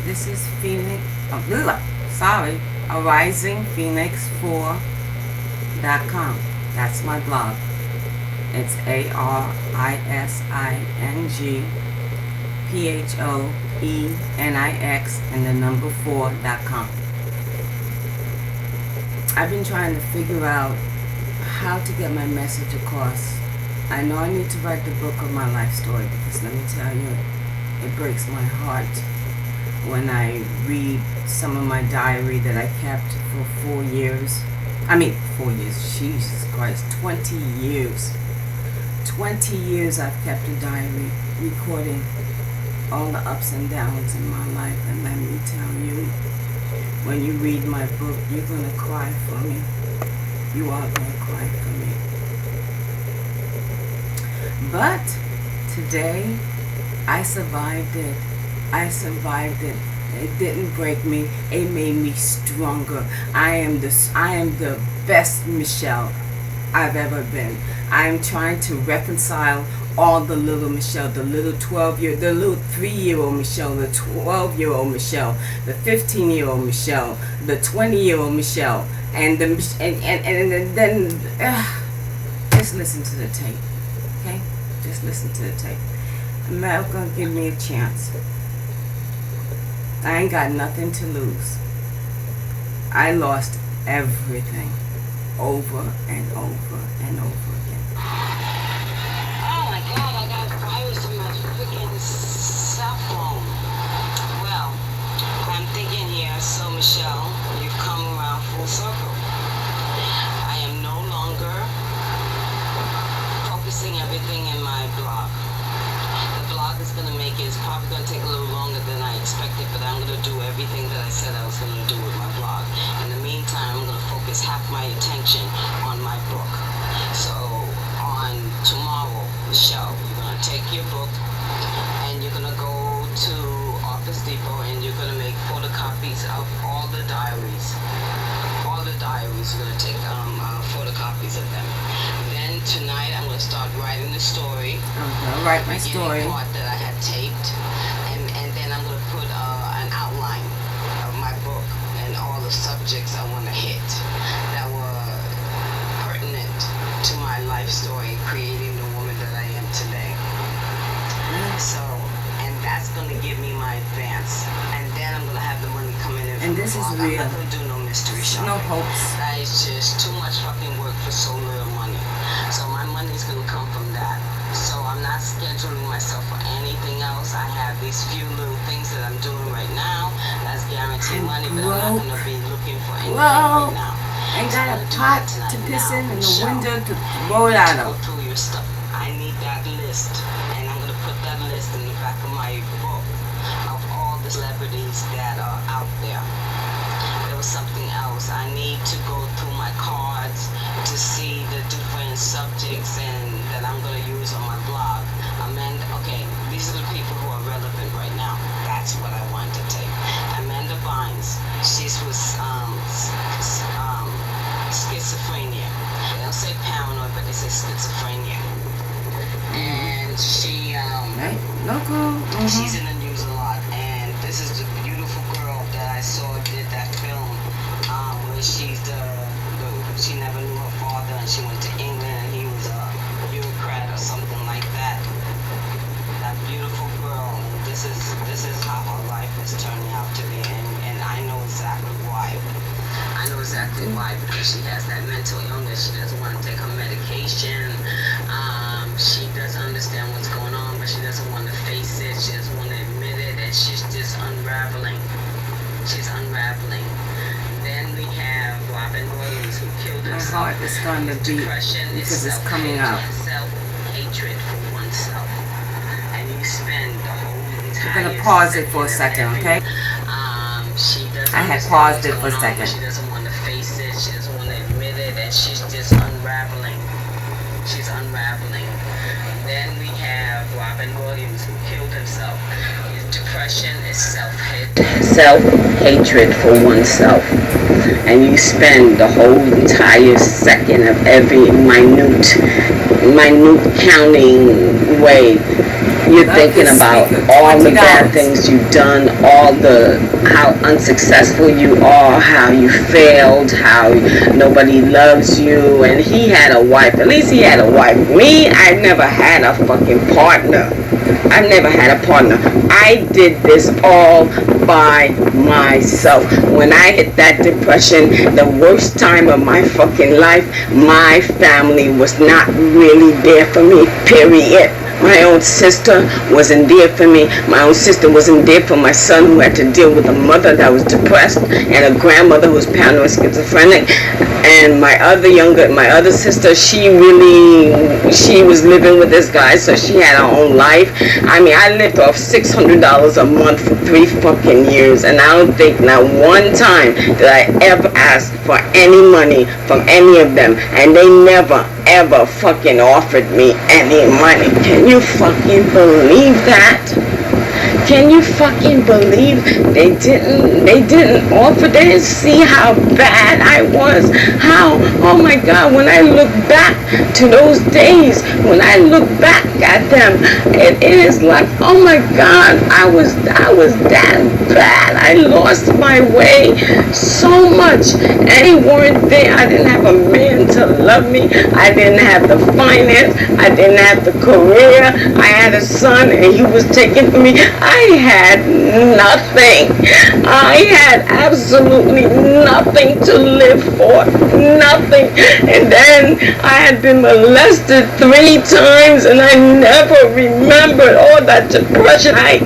This is Phoenix, sorry, arisingphoenix4.com. That's my blog. It's ARISINGPHOENIX and the number 4.com. I've been trying to figure out how to get my message across. I know I need to write the book of my life story, because let me tell you, it breaks my heart when I read some of my diary that I kept for 4 years. 4 years, Jesus Christ, 20 years. 20 years I've kept a diary, recording all the ups and downs in my life. And let me tell you, when you read my book, you're going to cry for me. You are going to cry for me. But today, I survived it. It didn't break me. It made me stronger. I am the best Michelle I've ever been. I'm trying to reconcile all the little Michelle, the little 3-year-old Michelle, the 12-year-old Michelle, the 15-year-old Michelle, the 20-year-old Michelle, and then just listen to the tape, okay? Just listen to the tape. America, give me a chance. I ain't got nothing to lose. I lost everything over and over and over again. Oh my God, I got a virus in my freaking cell phone. Well, I'm thinking here, so Michelle, you've come around full circle. I am no longer focusing everything in my blog. The blog is going to make it, it's probably going to take a little longer than I expected, but I'm going to do everything that I said I was going to do with my blog. In the meantime, I'm going to focus half my attention on my book. So on tomorrow, Michelle, you're going to take your book and you're going to go to Office Depot and you're going to make photocopies of all the diaries. All the diaries, you're going to take photocopies of them. Then tonight, I'm going to start writing the story. I'm going to write my story. The part that I had taped, and then I'm going to put an outline of my book and all the subjects I want to hit that were pertinent to my life story, creating the woman that I am today. So, and that's going to give me my advance, and then I'm going to have the money coming in. And this is real. I'm not going to do no mystery shopping. No hopes. That is just too much fucking work for so little money. So my money is going to come from that. So I'm not scheduling myself for anything else. I have these few little things that I'm doing right now. That's guaranteed money, but I'm not going to be looking for anything right now. Ain't got a pot to piss in the window to roll it out of. Go through your stuff. I need that list, and I'm going to put that list in the back of my book of all the celebrities that are out there. There was something else. I need to go through my cards to see the different subjects and that I'm going to use on my blog. Okay, these are the people who are relevant right now. That's what I want to take. Amanda Bynes, she was schizophrenia. They don't say paranoid, but they say schizophrenia. And she she's in the news a lot. And this is the beautiful girl that I saw did that film where she never knew her father and she went to England and he was a bureaucrat or something like that. That beautiful girl, and this is how her life is turning out to be, and I know exactly why. I know exactly why, because she has that mental illness. She doesn't want to take her medication. She doesn't understand what's going on, but she doesn't want to face it. She doesn't want to admit it, and she's just unraveling. She's unraveling. Then we have Robin Williams, who killed himself. My heart is starting to beat because it's coming out. Self-hatred for oneself. And you spend the whole entire... We're going to pause it for a second, okay? I had paused it for a second. She doesn't want to face it. She doesn't want to admit it. And she's just unraveling. She's unraveling. Then we have Robin Williams, who killed himself. His depression is self-hatred for oneself. And you spend the whole entire second of every minute counting way You're thinking about all the bad things you've done, how unsuccessful you are, how you failed, how nobody loves you. And he had a wife. At least he had a wife. Me, I never had a fucking partner. I've never had a partner. I did this all by myself. When I hit that depression, the worst time of my fucking life, my family was not really there for me, period. My own sister wasn't there for me. My own sister wasn't there for my son, who had to deal with a mother that was depressed and a grandmother who was paranoid schizophrenic. And my other sister, she was living with this guy, so she had her own life. I mean, I lived off $600 a month for 3 fucking years, and I don't think not one time did I ever ask for any money from any of them, and they never ever fucking offered me any money. Can you fucking believe that? Can you fucking believe they didn't offer? They didn't see how bad I was. Oh my God, when I look back to those days, when I look back at them, it is like, oh my God, I was that bad. I lost my way so much. And they weren't there. I didn't have a man to love me. I didn't have the finance. I didn't have the career. I had a son and he was taken from me. I had nothing. I had absolutely nothing to live for. Nothing. And then I had been molested 3 times and I never remembered all that depression. I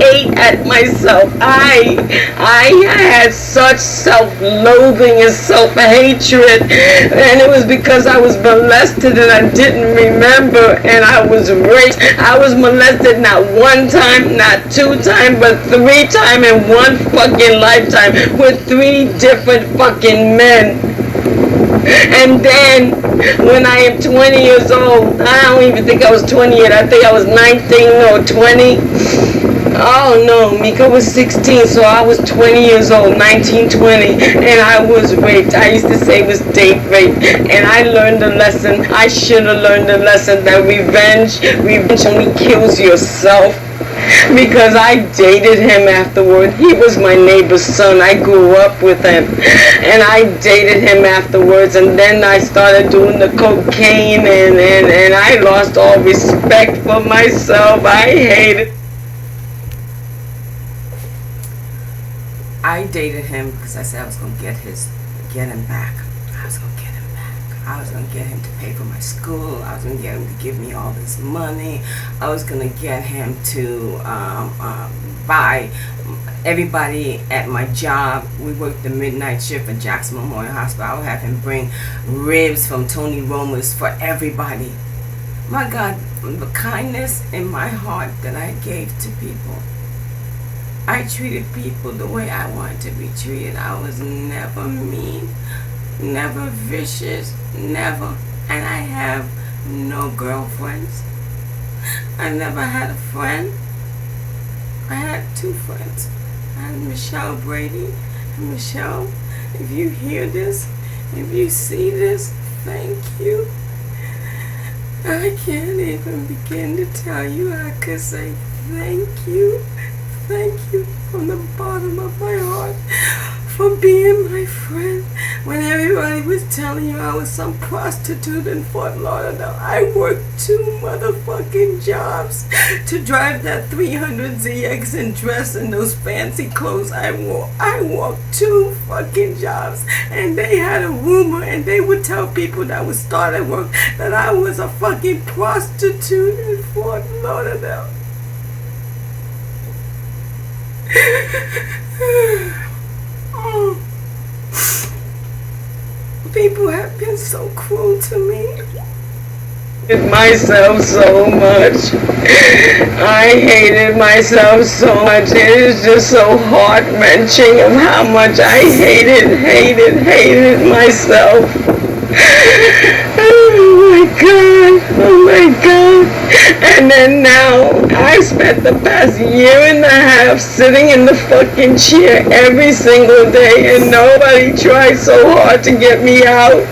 ate at myself. I had such self-loathing and self-hatred, and it was because I was molested and I didn't remember, and I was raped. I was molested not 1 time, not 2 times, but 3 times in 1 fucking lifetime with 3 different fucking men. And then when I am 20 years old, I don't even think I was 20 yet. I think I was 19 or 20. Oh no, Mika was 16, so I was 20 years old, 19, 20, and I was raped. I used to say it was date rape, and I learned a lesson. I should have learned a lesson that revenge only kills yourself. Because I dated him afterward. He was my neighbor's son. I grew up with him. And I dated him afterwards. And then I started doing the cocaine. And I lost all respect for myself. I hated. I dated him because I said I was going to get him back. I was going to get him back. I was going to get him to pay for my school. I was going to get him to give me all this money. I was going to get him to buy everybody at my job. We worked the midnight shift at Jackson Memorial Hospital. I would have him bring ribs from Tony Roma's for everybody. My God, the kindness in my heart that I gave to people. I treated people the way I wanted to be treated. I was never mean, never vicious, never. And I have no girlfriends. I never had a friend. I had 2 friends. I had Michelle Brady. And Michelle, if you hear this, if you see this, thank you. I can't even begin to tell you. I could say thank you. Thank you from the bottom of my heart for being my friend. When everybody was telling you I was some prostitute in Fort Lauderdale, I worked 2 motherfucking jobs to drive that 300ZX and dress in those fancy clothes I wore. I worked 2 fucking jobs, and they had a rumor, and they would tell people that would start at work that I was a fucking prostitute in Fort Lauderdale. People have been so cruel to me. Hated myself so much. I hated myself so much. It is just so heart-wrenching of how much I hated myself. Oh my God, oh my God. And then now, I spent the past year and a half sitting in the fucking chair every single day, and nobody tried so hard to get me out.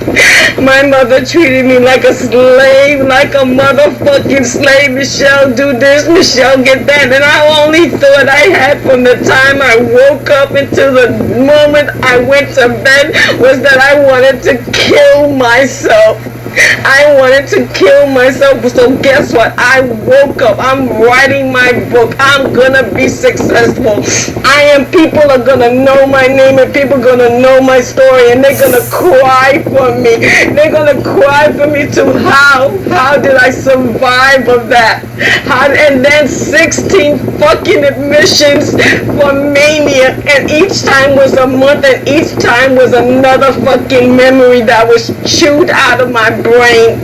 My mother treated me like a slave, like a motherfucking slave. Michelle, do this, Michelle, get that. And I only thought I had from the time I woke up until the moment I went to bed was that I wanted to kill myself. I wanted to kill myself. So guess what? I woke up. I'm writing my book. I'm gonna be successful. People are gonna know my name, and people are gonna know my story, and they're gonna cry for me. They're gonna cry for me too. How did I survive of that? And then 16 fucking admissions for mania, and each time was a month, and each time was another fucking memory that was chewed out of my brain.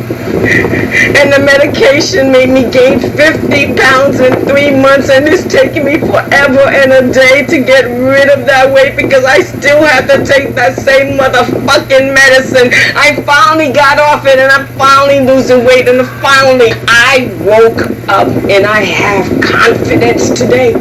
And the medication made me gain 50 pounds in 3 months, and it's taking me forever and a day to get rid of that weight because I still have to take that same motherfucking medicine. I finally got off it, and I'm finally losing weight, and finally I woke up and I have confidence today.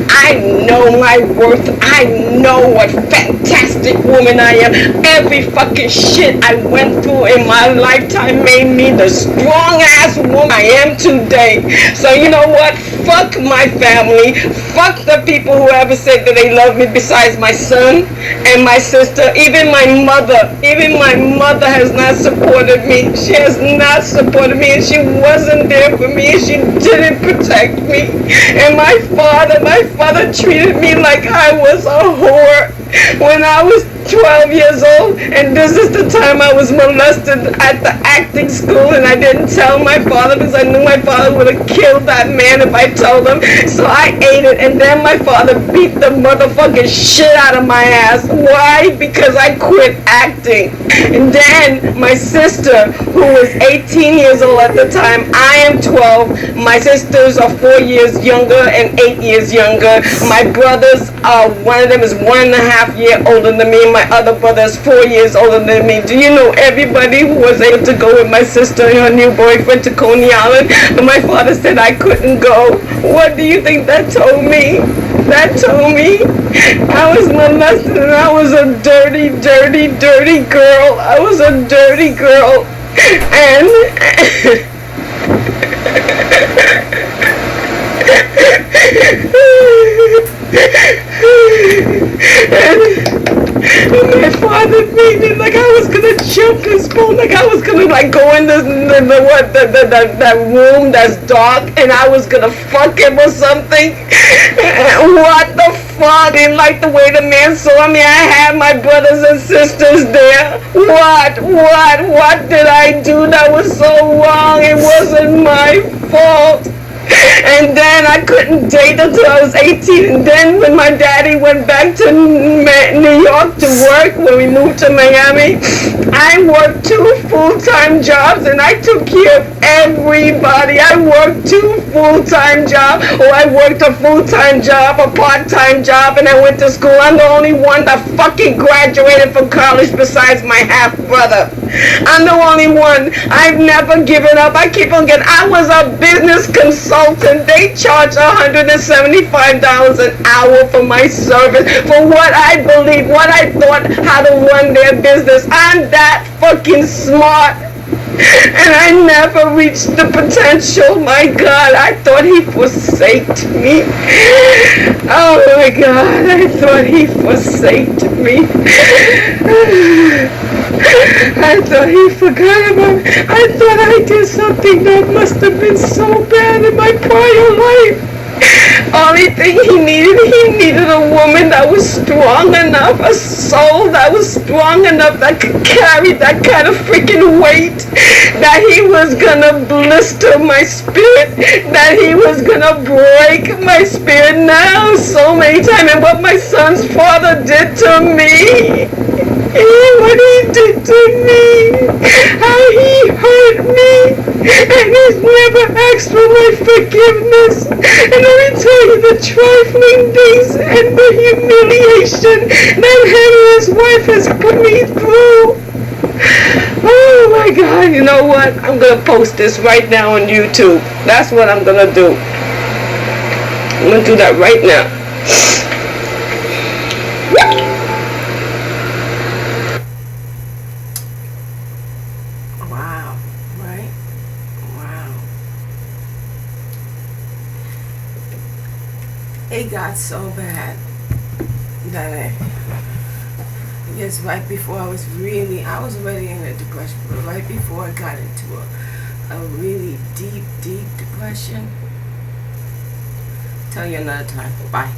I know my worth. I know what fantastic woman I am. Every fucking shit I went through in my lifetime made me the strong ass woman I am today. So you know what? Fuck my family. Fuck the people who ever said that they love me besides my son and my sister. Even my mother. Even my mother has not supported me. She has not supported me, and she wasn't there for me, and she didn't protect me. And my father treated me like I was a whore when I was 12 years old, and this is the time I was molested at the acting school, and I didn't tell my father because I knew my father would have killed that man if I told him. So I ate it, and then my father beat the motherfucking shit out of my ass. Why? Because I quit acting. And then my sister, who was 18 years old at the time, I am 12. My sisters are 4 years younger and 8 years younger. My brothers, one of them is 1.5 years older than me. My other brother is 4 years older than me. Do you know everybody who was able to go with my sister and her new boyfriend to Coney Island? But my father said I couldn't go. What do you think that told me? That told me I was molested, and I was a dirty, dirty, dirty girl. I was a dirty girl. And and my father made it like I was gonna jump his phone, like I was gonna like go in that room that's dark, and I was gonna fuck him or something. What the fuck? Didn't like the way the man saw me. I had my brothers and sisters there. What did I do that was so wrong? It wasn't my fault. And then I couldn't date until I was 18. And then when my daddy went back to New York to work, when we moved to Miami, I worked 2 full-time jobs, and I took care of everybody. I worked 2 full-time jobs, or I worked a full-time job, a part-time job, and I went to school. I'm the only one that fucking graduated from college besides my half-brother. I'm the only one. I've never given up. I keep on getting. I was a business consultant. They charge $175 an hour for my service, for what I believe, what I thought, how to run their business. I'm that fucking smart. And I never reached the potential. My God, I thought he forsaked me. Oh my God, I thought he forsaked me. I thought he forgot about me. I thought I did something that must have been so bad in my prior life. Only thing he needed a woman that was strong enough, a soul that was strong enough that could carry that kind of freaking weight, that he was gonna blister my spirit, that he was gonna break my spirit now so many times. And what my son's father did to me, what he did to me, how he hurt me, and he's never asked for my forgiveness. And let me tell you the trifling things and the humiliation that him and his wife has put me through. Oh my God, you know what? I'm going to post this right now on YouTube. That's what I'm going to do. I'm going to do that right now. Wow, right? Wow. It got so bad that I guess right before I was already in a depression, but right before I got into a really deep, deep depression. Tell you another time. Bye.